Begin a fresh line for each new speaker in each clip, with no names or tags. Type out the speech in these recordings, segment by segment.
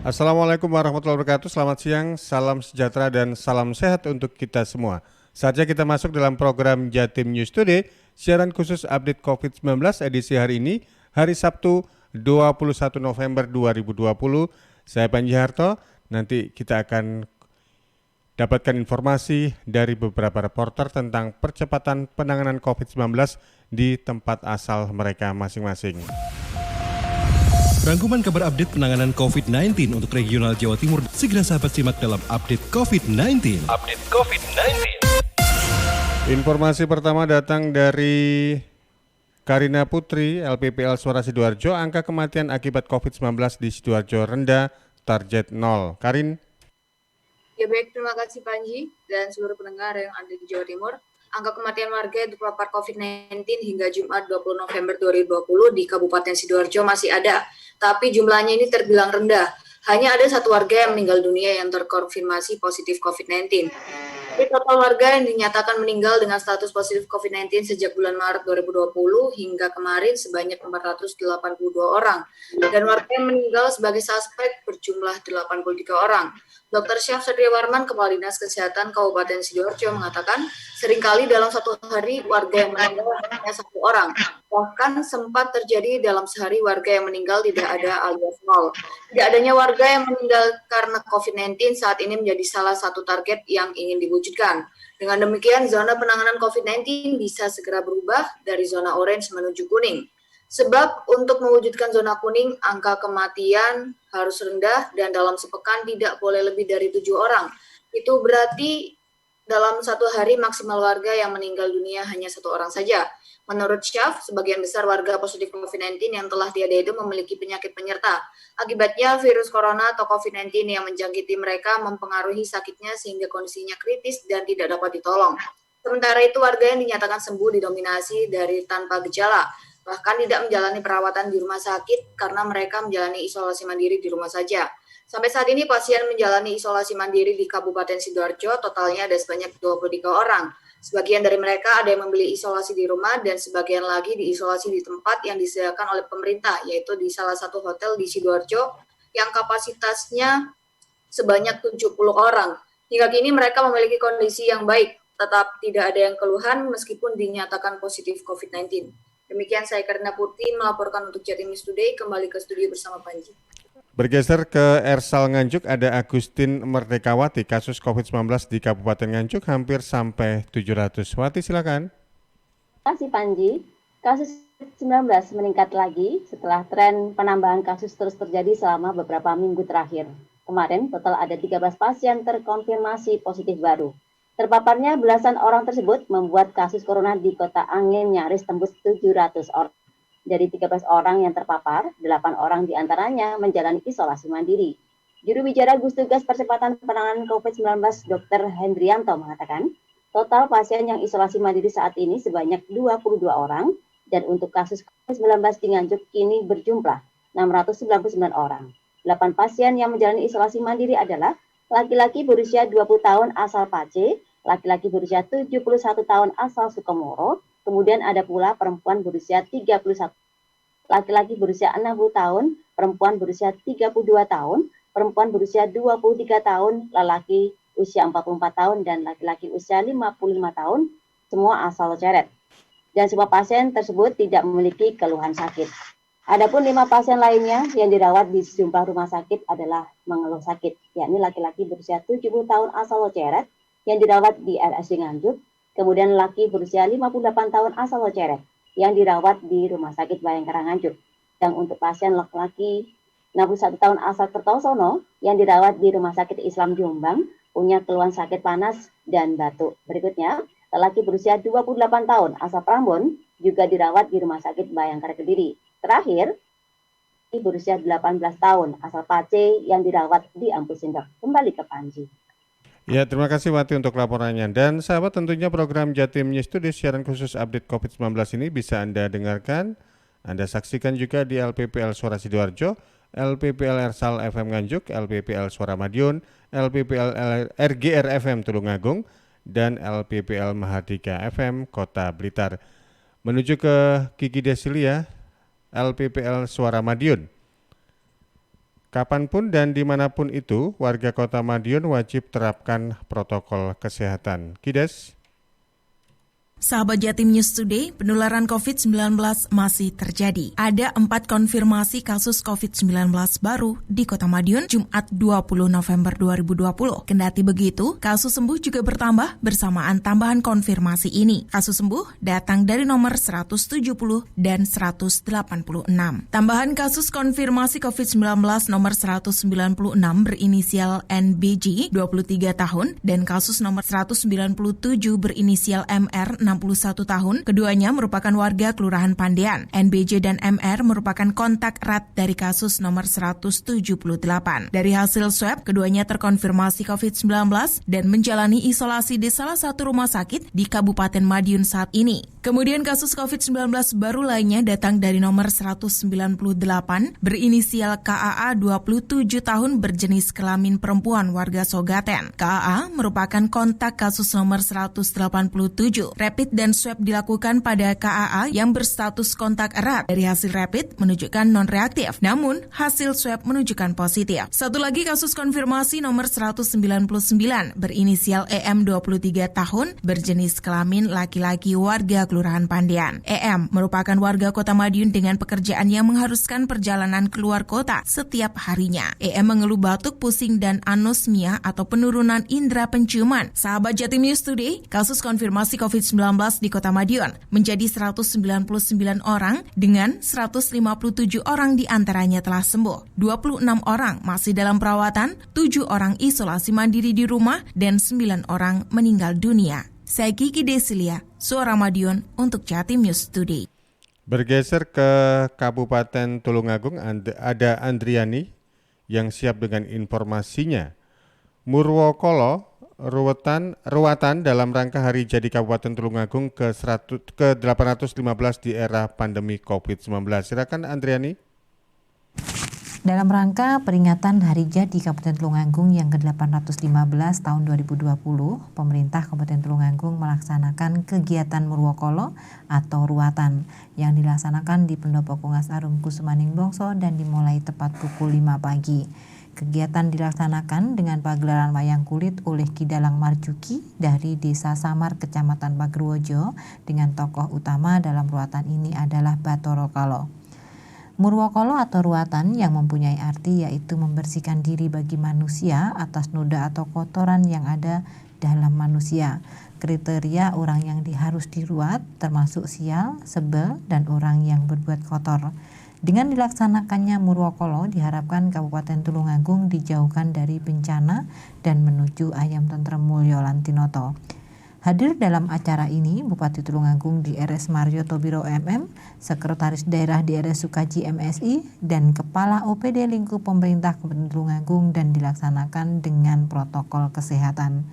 Assalamualaikum warahmatullahi wabarakatuh. Selamat siang, salam sejahtera dan salam sehat untuk kita semua. Saatnya kita masuk dalam program Jatim News Today, siaran khusus update COVID-19 edisi hari ini, hari Sabtu 21 November 2020. Saya Panji Harto, nanti kita akan dapatkan informasi dari beberapa reporter tentang percepatan penanganan COVID-19 di tempat asal mereka masing-masing.
Rangkuman kabar update penanganan COVID-19 untuk regional Jawa Timur segera sahabat simak dalam update COVID-19.
Informasi pertama datang dari Karina Putri, LPPL Suara Sidoarjo. Angka kematian akibat COVID-19 di Sidoarjo rendah, target 0. Karin?
Ya baik, terima kasih Panji dan seluruh pendengar yang ada di Jawa Timur. Angka kematian warga yang terpapar COVID-19 hingga Jumat 20 November 2020 di Kabupaten Sidoarjo masih ada, tapi jumlahnya ini terbilang rendah. Hanya ada satu warga yang meninggal dunia yang terkonfirmasi positif COVID-19. Jadi total warga yang dinyatakan meninggal dengan status positif COVID-19 sejak bulan Maret 2020 hingga kemarin sebanyak 482 orang. Dan warga yang meninggal sebagai suspek berjumlah 83 orang. Dr. Syaf Satriawarman, Kepala Dinas Kesehatan Kabupaten Sidoarjo mengatakan, seringkali dalam satu hari warga yang meninggal hanya satu orang. Bahkan sempat terjadi dalam sehari warga yang meninggal tidak ada alias nol. Tidak adanya warga yang meninggal karena COVID-19 saat ini menjadi salah satu target yang ingin diwujudkan. Dengan demikian, zona penanganan COVID-19 bisa segera berubah dari zona orange menuju kuning. Sebab untuk mewujudkan zona kuning, angka kematian harus rendah dan dalam sepekan tidak boleh lebih dari 7 orang. Itu berarti dalam satu hari maksimal warga yang meninggal dunia hanya satu orang saja. Menurut Syaf, sebagian besar warga positif COVID-19 yang telah tiada itu memiliki penyakit penyerta. Akibatnya virus corona atau COVID-19 yang menjangkiti mereka mempengaruhi sakitnya sehingga kondisinya kritis dan tidak dapat ditolong. Sementara itu warga yang dinyatakan sembuh didominasi dari tanpa gejala, bahkan tidak menjalani perawatan di rumah sakit karena mereka menjalani isolasi mandiri di rumah saja. Sampai saat ini pasien menjalani isolasi mandiri di Kabupaten Sidoarjo totalnya ada sebanyak 23 orang. Sebagian dari mereka ada yang membeli isolasi di rumah dan sebagian lagi diisolasi di tempat yang disediakan oleh pemerintah, yaitu di salah satu hotel di Sidoarjo yang kapasitasnya sebanyak 70 orang. Hingga kini mereka memiliki kondisi yang baik, tetap tidak ada yang keluhan meskipun dinyatakan positif COVID-19. Demikian saya Karina Putri melaporkan untuk Jatim News Today, kembali ke studio bersama Panji.
Bergeser ke Ersal Nganjuk, ada Agustin Merdekawati, kasus COVID-19 di Kabupaten Nganjuk hampir sampai 700. Wati, silakan.
Terima kasih Panji. Kasus COVID-19 meningkat lagi setelah tren penambahan kasus terus terjadi selama beberapa minggu terakhir. Kemarin total ada 13 pasien terkonfirmasi positif baru. Terpaparnya belasan orang tersebut membuat kasus corona di Kota Angin nyaris tembus 700 orang. Dari 13 orang yang terpapar, 8 orang diantaranya menjalani isolasi mandiri. Juru bicara Gugus Tugas Percepatan Penanganan COVID-19 Dr. Hendrianto mengatakan, total pasien yang isolasi mandiri saat ini sebanyak 22 orang, dan untuk kasus COVID-19 di Nganjuk kini berjumlah 699 orang. 8 pasien yang menjalani isolasi mandiri adalah laki-laki berusia 20 tahun asal Pace, laki-laki berusia 71 tahun asal Sukomoro, kemudian ada pula perempuan berusia 31, laki-laki berusia 60 tahun, perempuan berusia 32 tahun, perempuan berusia 23 tahun, lelaki usia 44 tahun, dan laki-laki usia 55 tahun, semua asal Ceret. Dan semua pasien tersebut tidak memiliki keluhan sakit. Adapun 5 pasien lainnya yang dirawat di sejumlah rumah sakit adalah mengeluh sakit, yakni laki-laki berusia 70 tahun asal Ceret yang dirawat di RSUD Nganjuk, kemudian laki berusia 58 tahun asal Ceret yang dirawat di Rumah Sakit Bayangkara Nganjuk. Dan untuk pasien laki-laki 61 tahun asal Kertosono yang dirawat di Rumah Sakit Islam Jombang punya keluhan sakit panas dan batuk. Berikutnya, lelaki berusia 28 tahun asal Prambon juga dirawat di Rumah Sakit Bayangkara Kediri. Terakhir, berusia 18 tahun asal Pace yang dirawat di Ampus Sindok. Kembali ke Panji.
Ya, terima kasih Wati untuk laporannya. Dan sahabat, tentunya program Jatim News Today siaran khusus update COVID-19 ini bisa Anda dengarkan, Anda saksikan juga di LPPL Suara Sidoarjo, LPPL Ersal FM Nganjuk, LPPL Suara Madiun, LPPL RGR FM Tulungagung, dan LPPL Mahardika FM Kota Blitar. Menuju ke Kiki Desilia, LPPL Suara Madiun. Kapanpun dan dimanapun itu, warga Kota Madiun wajib terapkan protokol kesehatan. Kides.
Sahabat Jatim News Today, penularan COVID-19 masih terjadi. Ada 4 konfirmasi kasus COVID-19 baru di Kota Madiun Jumat 20 November 2020. Kendati begitu, kasus sembuh juga bertambah bersamaan tambahan konfirmasi ini. Kasus sembuh datang dari nomor 170 dan 186. Tambahan kasus konfirmasi COVID-19 nomor 196 berinisial NBG 23 tahun dan kasus nomor 197 berinisial MR 61 tahun, keduanya merupakan warga Kelurahan Pandean. NBJ dan MR merupakan kontak erat dari kasus nomor 178. Dari hasil swab, keduanya terkonfirmasi COVID-19 dan menjalani isolasi di salah satu rumah sakit di Kabupaten Madiun saat ini. Kemudian kasus COVID-19 baru lainnya datang dari nomor 198 berinisial KAA 27 tahun berjenis kelamin perempuan warga Sogaten. KAA merupakan kontak kasus nomor 187. Rapid dan swab dilakukan pada KAA yang berstatus kontak erat. Dari hasil rapid menunjukkan non-reaktif, namun hasil swab menunjukkan positif. Satu lagi kasus konfirmasi nomor 199 berinisial EM 23 tahun berjenis kelamin laki-laki warga Kelurahan Pandean. EM merupakan warga Kota Madiun dengan pekerjaan yang mengharuskan perjalanan keluar kota setiap harinya. EM mengeluh batuk, pusing, dan anosmia atau penurunan indera penciuman. Sahabat Jatim News Today, kasus konfirmasi COVID-19 di Kota Madiun menjadi 199 orang dengan 157 orang diantaranya telah sembuh. 26 orang masih dalam perawatan, 7 orang isolasi mandiri di rumah, dan 9 orang meninggal dunia. Saya Kiki Desilia, Suara Madiun untuk Jatim News Today.
Bergeser ke Kabupaten Tulungagung, ada Andriani yang siap dengan informasinya. Murwokolo ruatan dalam rangka Hari Jadi Kabupaten Tulungagung ke-815 di era pandemi COVID-19. Silakan Andriani.
Dalam rangka peringatan Hari Jadi Kabupaten Tulungagung yang ke-815 tahun 2020, pemerintah Kabupaten Tulungagung melaksanakan kegiatan Murwokolo atau ruatan yang dilaksanakan di Pendopo Kungas Arum Kusumaning Bongso dan dimulai tepat pukul 5 pagi. Kegiatan dilaksanakan dengan pagelaran wayang kulit oleh Ki Dalang Marjuki dari Desa Samar, Kecamatan Pagerwojo, dengan tokoh utama dalam ruatan ini adalah Bathara Kala. Murwokolo atau ruatan yang mempunyai arti yaitu membersihkan diri bagi manusia atas noda atau kotoran yang ada dalam manusia. Kriteria orang yang harus diruat termasuk sial, sebel, dan orang yang berbuat kotor. Dengan dilaksanakannya Murwokolo, diharapkan Kabupaten Tulungagung dijauhkan dari bencana dan menuju Ayam Tentrem Mulyo Lantinoto. Hadir dalam acara ini Bupati Tulungagung DRS Mario Tobiro MM, Sekretaris Daerah DRS Sukaji MSI, dan Kepala OPD Lingkup Pemerintah Kabupaten Tulungagung dan dilaksanakan dengan protokol kesehatan.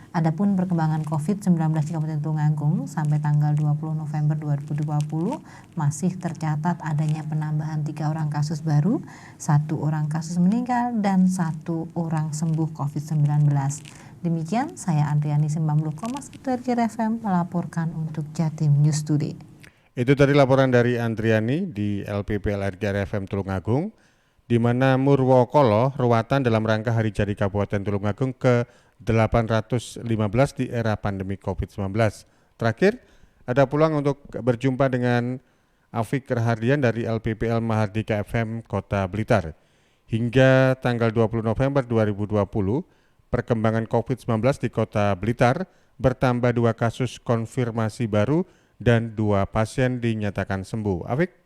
Adapun perkembangan COVID-19 di Kabupaten Tulungagung sampai tanggal 20 November 2020 masih tercatat adanya penambahan 3 orang kasus baru, 1 orang kasus meninggal, dan 1 orang sembuh COVID-19. Demikian saya Andriani 90,1 RGR FM melaporkan untuk Jatim News Today.
Itu tadi laporan dari Andriani di LPPL RGR FM Tulungagung, di mana Murwokolo ruatan dalam rangka Hari Jadi Kabupaten Tulungagung ke-815 di era pandemi COVID-19. Terakhir, ada peluang untuk berjumpa dengan Afik Rahardian dari LPPL Mahardika FM Kota Blitar. Hingga tanggal 20 November 2020, perkembangan COVID-19 di Kota Blitar bertambah 2 kasus konfirmasi baru dan 2 pasien dinyatakan sembuh. Afik?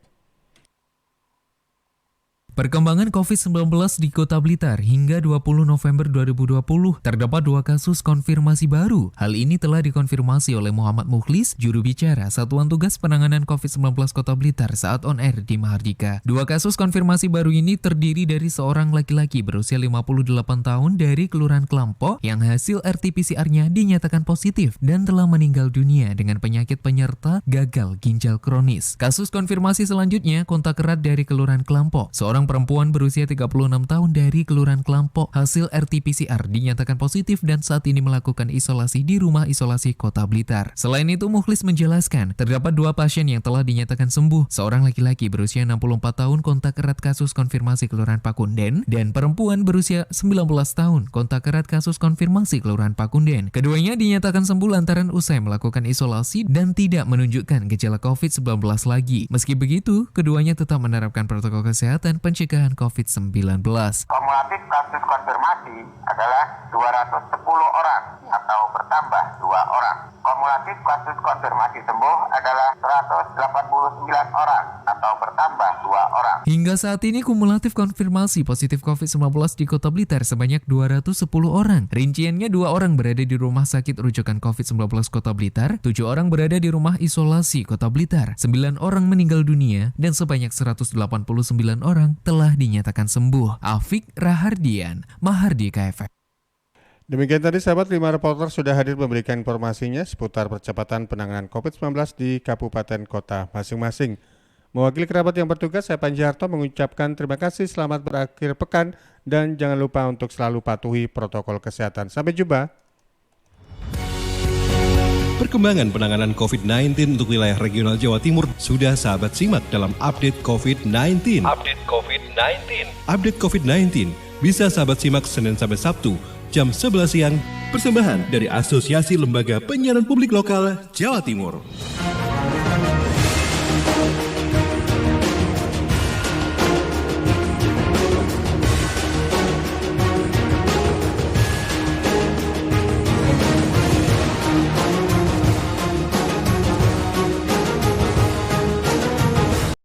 Perkembangan COVID-19 di Kota Blitar hingga 20 November 2020 terdapat 2 kasus konfirmasi baru. Hal ini telah dikonfirmasi oleh Muhammad Mukhlis, juru bicara Satuan Tugas Penanganan COVID-19 Kota Blitar saat on air di Mahardika. 2 kasus konfirmasi baru ini terdiri dari seorang laki-laki berusia 58 tahun dari Kelurahan Klampo yang hasil RT-PCR-nya dinyatakan positif dan telah meninggal dunia dengan penyakit penyerta gagal ginjal kronis. Kasus konfirmasi selanjutnya kontak erat dari Kelurahan Klampo, seorang Seorang perempuan berusia 36 tahun dari Kelurahan Kelampok hasil RT-PCR dinyatakan positif dan saat ini melakukan isolasi di Rumah Isolasi Kota Blitar. Selain itu, Mukhlis menjelaskan, terdapat 2 pasien yang telah dinyatakan sembuh. Seorang laki-laki berusia 64 tahun kontak erat kasus konfirmasi Kelurahan Pakunden dan perempuan berusia 19 tahun kontak erat kasus konfirmasi Kelurahan Pakunden. Keduanya dinyatakan sembuh lantaran usai melakukan isolasi dan tidak menunjukkan gejala COVID-19 lagi. Meski begitu, keduanya tetap menerapkan protokol kesehatan pencegahan COVID-19.
Kumulatif kasus konfirmasi adalah 210 orang atau bertambah 2 orang. Kumulatif kasus konfirmasi sembuh adalah 189 orang atau bertambah 2 orang.
Hingga saat ini kumulatif konfirmasi positif COVID-19 di Kota Blitar sebanyak 210 orang. Rinciannya 2 orang berada di Rumah Sakit Rujukan COVID-19 Kota Blitar, 7 orang berada di Rumah Isolasi Kota Blitar, 9 orang meninggal dunia, dan sebanyak 189 orang telah dinyatakan sembuh. Afik Rahardian, Mahardika FM.
Demikian tadi sahabat, 5 reporter sudah hadir memberikan informasinya seputar percepatan penanganan COVID-19 di kabupaten kota masing-masing. Mewakili kerabat yang bertugas, saya Panji Harto mengucapkan terima kasih, selamat berakhir pekan, dan jangan lupa untuk selalu patuhi protokol kesehatan. Sampai jumpa.
Perkembangan penanganan COVID-19 untuk wilayah regional Jawa Timur sudah sahabat simak dalam update COVID-19. Update COVID-19 bisa sahabat simak Senin sampai Sabtu jam 11 siang, persembahan dari Asosiasi Lembaga Penyiaran Publik Lokal Jawa Timur.